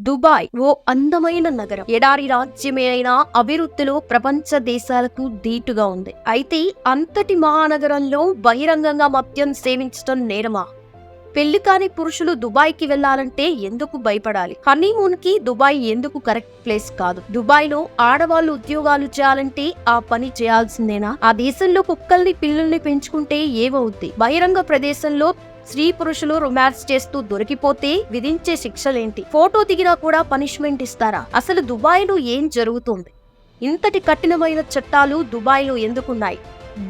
Dubai ఓ అందమైన నగరం. ఎడారి రాజ్యమే అయినా అభివృద్ధిలో ప్రపంచ దేశాలకు ధీటుగా ఉంది. అయితే అంతటి మహానగరంలో బహిరంగంగా మద్యం సేవించడం నేరమా? పెళ్లి కాని పురుషులు దుబాయ్కి వెళ్లాలంటే ఎందుకు భయపడాలి? హనీమూన్ కి దుబాయ్ ఎందుకు కరెక్ట్ ప్లేస్ కాదు? దుబాయ్ లో ఆడవాళ్లు ఉద్యోగాలు చేయాలంటే ఆ పని చేయాల్సిందేనా? ఆ దేశంలో కుక్కల్ని పిల్లల్ని పెంచుకుంటే ఏమవుద్ది? బహిరంగ ప్రదేశంలో స్త్రీ పురుషులు రొమాన్స్ చేస్తూ దొరికిపోతే విధించే శిక్షలేంటి? ఫోటో దిగినా కూడా పనిష్మెంట్ ఇస్తారా? అసలు దుబాయ్ లో ఏం జరుగుతుంది? ఇంతటి కఠినమైన చట్టాలు దుబాయ్ లో ఎందుకున్నాయి?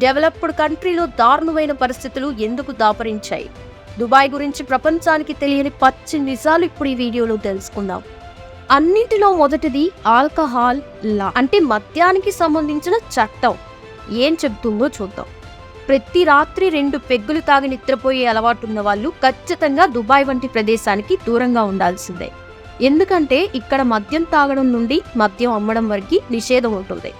డెవలప్డ్ కంట్రీలో దారుణమైన పరిస్థితులు ఎందుకు దాపరించాయి? దుబాయ్ గురించి ప్రపంచానికి తెలియని పచ్చి నిజాలు ఇప్పుడు ఈ వీడియోలో తెలుసుకుందాం. అన్నింటిలో మొదటిది ఆల్కహాల్ లా, అంటే మద్యానికి సంబంధించిన చట్టం ఏం చెబుతుందో చూద్దాం. ప్రతి రాత్రి 2 పెగ్గులు తాగి నిద్రపోయే అలవాటున్న వాళ్ళు ఖచ్చితంగా దుబాయ్ వంటి ప్రదేశానికి దూరంగా ఉండాల్సిందే. ఎందుకంటే ఇక్కడ మద్యం తాగడం నుండి మద్యం అమ్మడం వరకు నిషేధం ఉంటుంది.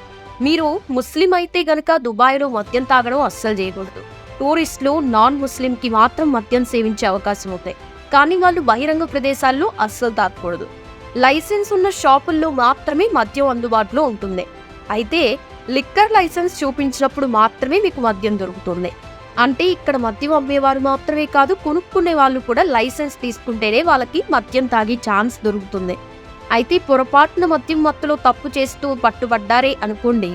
మీరు ముస్లిం అయితే గనక దుబాయ్లో మద్యం తాగడం అస్సలు చేయకూడదు. టూరిస్టులు నాన్ ముస్లింకి మాత్రం మద్యం సేవించే అవకాశం ఉంటాయి, కానీ వాళ్ళు బహిరంగ ప్రదేశాల్లో అస్సలు తాగకూడదు. లైసెన్స్ ఉన్న షాపుల్లో మాత్రమే మద్యం అందుబాటులో ఉంటుంది. అయితే లిక్కర్ లైసెన్స్ చూపించినప్పుడు మాత్రమే మీకు మద్యం దొరుకుతుంది. అంటే ఇక్కడ మద్యం అమ్మేవారు మాత్రమే కాదు, కొనుక్కునే వాళ్ళు కూడా లైసెన్స్ తీసుకుంటేనే వాళ్ళకి మద్యం తాగే ఛాన్స్ దొరుకుతుంది. అయితే పొరపాటున మద్యం మత్తులో తప్పు చేస్తూ పట్టుబడ్డారే అనుకోండి,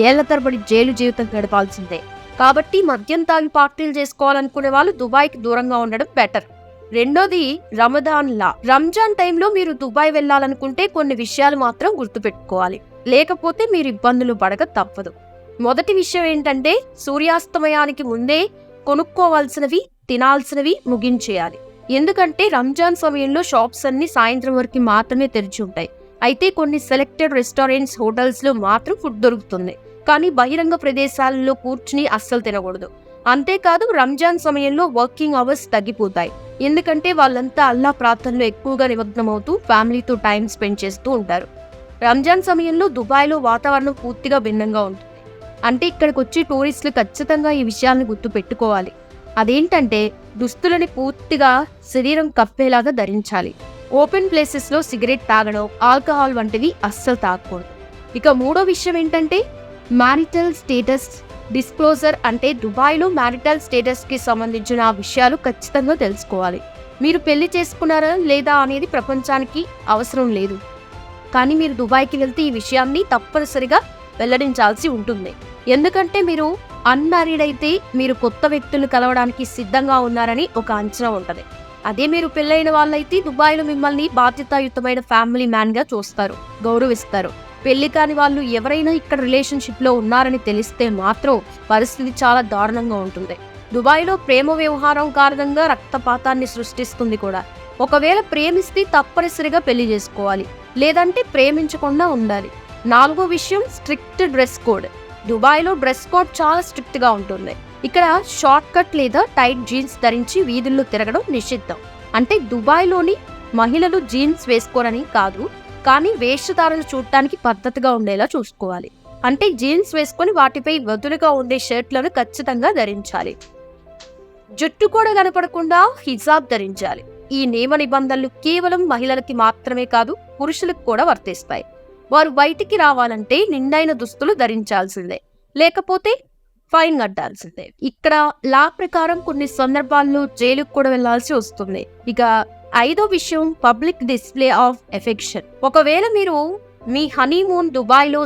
ఏళ్ల తరబడి జైలు జీవితం గడపాల్సిందే. కాబట్టి మద్యం తాగి పార్టీలు చేసుకోవాలనుకునే వాళ్ళు దుబాయ్కి దూరంగా ఉండడం బెటర్. రెండోది రమదాన్ లా. రంజాన్ టైంలో మీరు దుబాయ్ వెళ్లాలనుకుంటే కొన్ని విషయాలు మాత్రం గుర్తుపెట్టుకోవాలి, లేకపోతే మీరు ఇబ్బందులు పడక తప్పదు. మొదటి విషయం ఏంటంటే, సూర్యాస్తమయానికి ముందే కొనుక్కోవాల్సినవి తినాల్సినవి ముగించేయాలి. ఎందుకంటే రంజాన్ సమయంలో షాప్స్ అన్ని సాయంత్రం వరకు మాత్రమే తెరిచి ఉంటాయి. అయితే కొన్ని సెలెక్టెడ్ రెస్టారెంట్స్, హోటల్స్ లో మాత్రం ఫుడ్ దొరుకుతుంది, కానీ బహిరంగ ప్రదేశాలలో కూర్చుని అస్సలు తినకూడదు. అంతేకాదు రంజాన్ సమయంలో వర్కింగ్ అవర్స్ తగ్గిపోతాయి, ఎందుకంటే వాళ్ళంతా అల్లా ప్రార్థనలో ఎక్కువగా నిమగ్నమవుతూ ఫ్యామిలీతో టైం స్పెండ్ చేస్తూ ఉంటారు. రంజాన్ సమయంలో దుబాయ్లో వాతావరణం పూర్తిగా భిన్నంగా ఉంటుంది. అంటే ఇక్కడికి వచ్చి టూరిస్టులు ఖచ్చితంగా ఈ విషయాలను గుర్తు పెట్టుకోవాలి. అదేంటంటే, దుస్తులని పూర్తిగా శరీరం కప్పేలాగా ధరించాలి. ఓపెన్ ప్లేసెస్ లో సిగరెట్ తాగడం, ఆల్కహాల్ వంటివి అస్సలు తాగకూడదు. ఇక మూడో విషయం ఏంటంటే మ్యారిటల్ స్టేటస్ డిస్క్లోజర్. అంటే దుబాయ్లో మ్యారిటల్ స్టేటస్ కి సంబంధించిన విషయాలు ఖచ్చితంగా తెలుసుకోవాలి. మీరు పెళ్లి చేసుకున్నారా లేదా అనేది ప్రపంచానికి అవసరం లేదు, కానీ మీరు దుబాయ్కి వెళ్తే ఈ విషయాన్ని తప్పనిసరిగా వెల్లడించాల్సి ఉంటుంది. ఎందుకంటే మీరు అన్మ్యారీడ్ అయితే మీరు కొత్త వ్యక్తులు కలవడానికి సిద్ధంగా ఉన్నారని ఒక అంచనా ఉంటుంది. అదే మీరు పెళ్ళైన వాళ్ళైతే దుబాయ్లో మిమ్మల్ని బాధ్యతాయుతమైన ఫ్యామిలీ మ్యాన్ గా చూస్తారు, గౌరవిస్తారు. పెళ్లి కాని వాళ్ళు ఎవరైనా ఇక్కడ రిలేషన్షిప్ లో ఉన్నారని తెలిస్తే మాత్రం పరిస్థితి చాలా దారుణంగా ఉంటుంది. దుబాయ్లో ప్రేమ వ్యవహారం కారణంగా రక్తపాతాన్ని సృష్టిస్తుంది కూడా. ఒకవేళ ప్రేమిస్తే తప్పనిసరిగా పెళ్లి చేసుకోవాలి, లేదంటే ప్రేమించకుండా ఉండాలి. నాలుగో విషయం స్ట్రిక్ట్ డ్రెస్ కోడ్. దుబాయ్లో డ్రెస్ కోడ్ చాలా స్ట్రిక్ట్ గా ఉంటుంది. ఇక్కడ షార్ట్ కట్ లేదా టైట్ జీన్స్ ధరించి వీధుల్లో తిరగడం నిషిద్ధం. అంటే దుబాయ్లోని మహిళలు జీన్స్ వేసుకోరని కాదు, కానీ వేషధారణ చూడటానికి పద్ధతిగా ఉండేలా చూసుకోవాలి. అంటే జీన్స్ వేసుకొని వాటిపై వదులుగా ఉండే షర్ట్లను ఖచ్చితంగా ధరించాలి. జుట్టు కూడా కనపడకుండా హిజాబ్ ధరించాలి. ఈ నియమ నిబంధనలు కేవలం మహిళలకి మాత్రమే కాదు, పురుషులకు కూడా వర్తిస్తాయి. వారు బయటికి రావాలంటే నిండైన దుస్తులు ధరించాల్సిందే, లేకపోతే ఫైన్ కట్టాల్సిందే. ఇక్కడ లా ప్రకారం కొన్ని సందర్భాల్లో జైలుకు కూడా వెళ్లాల్సి వస్తుంది. ఇక ఐదో విషయం పబ్లిక్ డిస్ప్లే ఆఫ్ ఎఫెక్షన్. ఒకవేళ మీరు మీ హనీమూన్ దుబాయ్లో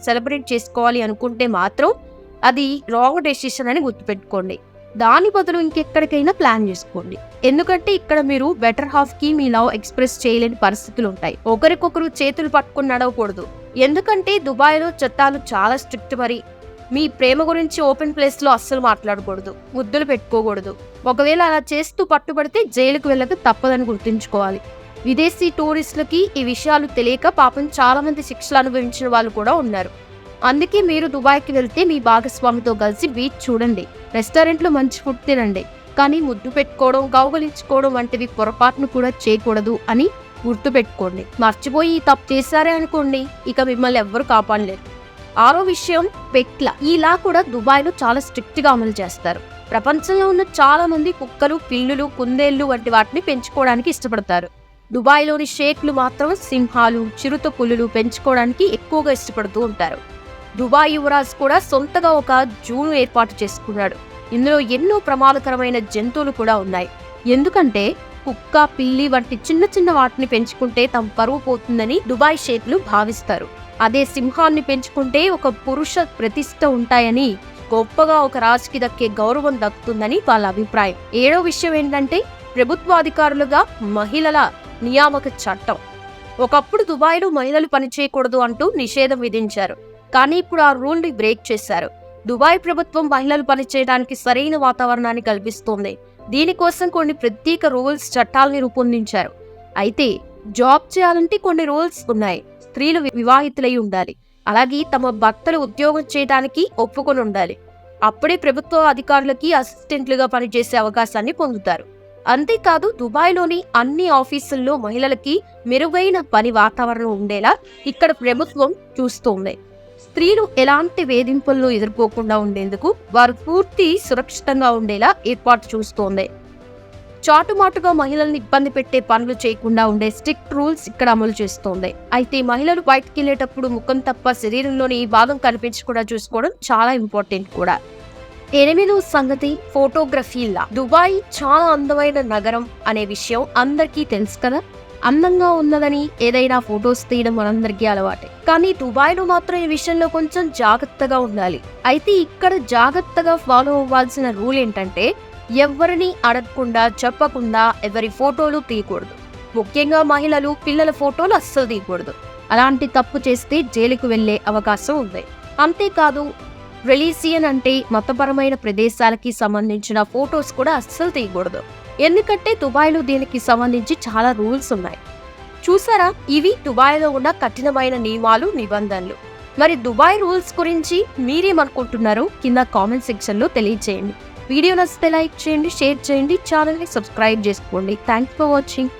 సెలబ్రేట్ చేసుకోవాలి అనుకుంటే మాత్రం అది రాంగ్ డెసిషన్ అని గుర్తుపెట్టుకోండి. దాని బదులు ఇంకెక్కడికైనా ప్లాన్ చేసుకోండి. ఎందుకంటే ఇక్కడ మీరు బెటర్ హాఫ్ కి మీ లవ్ ఎక్స్ప్రెస్ చేయలేని పరిస్థితులు ఉంటాయి. ఒకరికొకరు చేతులు పట్టుకుని నడవకూడదు, ఎందుకంటే దుబాయ్లో చట్టాలు చాలా స్ట్రిక్ట్. మరి మీ ప్రేమ గురించి ఓపెన్ ప్లేస్ లో అస్సలు మాట్లాడకూడదు, ముద్దులు పెట్టుకోకూడదు. ఒకవేళ అలా చేస్తూ పట్టుబడితే జైలుకు వెళ్ళక తప్పదని గుర్తుంచుకోవాలి. విదేశీ టూరిస్టులకి ఈ విషయాలు తెలియక పాపం చాలా మంది శిక్షలు అనుభవించిన వాళ్ళు కూడా ఉన్నారు. అందుకే మీరు దుబాయ్కి వెళ్తే మీ భాగస్వామితో కలిసి బీచ్ చూడండి, రెస్టారెంట్లో మంచి ఫుడ్ తినండి, కానీ ముద్దు పెట్టుకోవడం, కౌగలించుకోవడం వంటివి పొరపాటును కూడా చేయకూడదు అని గుర్తుపెట్టుకోండి. మర్చిపోయి ఈ తప్పు చేశారే అనుకోండి, ఇక మిమ్మల్ని ఎవ్వరు కాపాడలేరు. ఆరో విషయం పెట్ల. ఈ లా కూడా దుబాయ్లో చాలా స్ట్రిక్ట్ గా అమలు చేస్తారు. ప్రపంచంలో ఉన్న చాలా మంది కుక్కలు, పిల్లులు, కుందేళ్లు వంటి వాటిని పెంచుకోవడానికి ఇష్టపడతారు. దుబాయ్లోని షేక్లు మాత్రం సింహాలు, చిరుత పులులు పెంచుకోవడానికి ఎక్కువగా ఇష్టపడుతూ ఉంటారు. దుబాయ్ యువరాజ్ కూడా సొంతగా ఒక జూను ఏర్పాటు చేసుకున్నాడు. ఇందులో ఎన్నో ప్రమాదకరమైన జంతువులు కూడా ఉన్నాయి. ఎందుకంటే కుక్క, పిల్లి వంటి చిన్న చిన్న వాటిని పెంచుకుంటే తమ పరువు పోతుందని దుబాయ్ షేక్లు భావిస్తారు. అదే సింహాన్ని పెంచుకుంటే ఒక పురుష ప్రతిష్ఠ ఉంటాయని, గొప్పగా ఒక రాజుకి దక్కే గౌరవం దక్కుతుందని వాళ్ళ అభిప్రాయం. 7వ విషయం ఏంటంటే ప్రభుత్వాధికారులుగా మహిళల నియామక చట్టం. ఒకప్పుడు దుబాయ్లో మహిళలు పనిచేయకూడదు అంటూ నిషేధం విధించారు. కానీ ఇప్పుడు ఆ రూల్ని బ్రేక్ చేశారు. దుబాయ్ ప్రభుత్వం మహిళలు పనిచేయడానికి సరైన వాతావరణాన్ని కల్పిస్తోంది. దీనికోసం కొన్ని ప్రత్యేక రూల్స్, చట్టాలని రూపొందించారు. అయితే జాబ్ చేయాలంటే కొన్ని రూల్స్ ఉన్నాయి. స్త్రీలు వివాహితులై ఉండాలి. అలాగే తమ భర్తలు ఉద్యోగం చేయడానికి ఒప్పుకొని ఉండాలి. అప్పుడే ప్రభుత్వ అధికారులకి అసిస్టెంట్లుగా పనిచేసే అవకాశాన్ని పొందుతారు. అంతేకాదు దుబాయ్లోని అన్ని ఆఫీసుల్లో మహిళలకి మెరుగైన పని వాతావరణం ఉండేలా ఇక్కడ ప్రభుత్వం చూస్తోంది. స్త్రీలు ఎలాంటి వేధింపులను ఎదుర్కోకుండా ఉండేందుకు వారు పూర్తి సురక్షితంగా ఉండేలా ఏర్పాటు చూస్తోంది. చాటుమాటుగా మహిళల్ని ఇబ్బంది పెట్టే పనులు చేయకుండా ఉండే స్ట్రిక్ట్ రూల్స్ ఇక్కడ అమలు చేస్తోంది. అయితే మహిళలు బయటకు వెళ్ళేటప్పుడు ముఖం తప్ప శరీరంలోని ఈ భాగం కనిపించకుండా చూసుకోవడం చాలా ఇంపార్టెంట్ కూడా. 8వ సంగతి ఫోటోగ్రఫీలా. దుబాయ్ చాలా అందమైన నగరం అనే విషయం అందరికీ తెలుసు కదా. అందంగా ఉన్నదని ఏదైనా ఫొటోస్ తీయడం మనందరికీ అలవాటే. కానీ దుబాయ్లో మాత్రం ఈ విషయంలో కొంచెం జాగ్రత్తగా ఉండాలి. అయితే ఇక్కడ జాగ్రత్తగా ఫాలో అవ్వాల్సిన రూల్ ఏంటంటే ఎవరిని అడగకుండా, చెప్పకుండా ఎవరి ఫోటోలు తీయకూడదు. ముఖ్యంగా మహిళలు, పిల్లల ఫోటోలు అస్సలు తీయకూడదు. అలాంటి తప్పు చేస్తే జైలుకు వెళ్లే అవకాశం ఉంది. అంతేకాదు రిలీజియన్ అంటే మతపరమైన ప్రదేశాలకి సంబంధించిన ఫొటోస్ కూడా అస్సలు తీయకూడదు. ఎందుకంటే దుబాయ్లో దీనికి సంబంధించి చాలా రూల్స్ ఉన్నాయి. చూసారా, ఇవి దుబాయ్లో ఉన్న కఠినమైన నియమాలు, నిబంధనలు. మరి దుబాయ్ రూల్స్ గురించి మీరేమనుకుంటున్నారో కింద కామెంట్ సెక్షన్లో తెలియజేయండి. వీడియో నచ్చితే లైక్ చేయండి, షేర్ చేయండి, ఛానల్ని సబ్స్క్రైబ్ చేసుకోండి. Thanks for watching.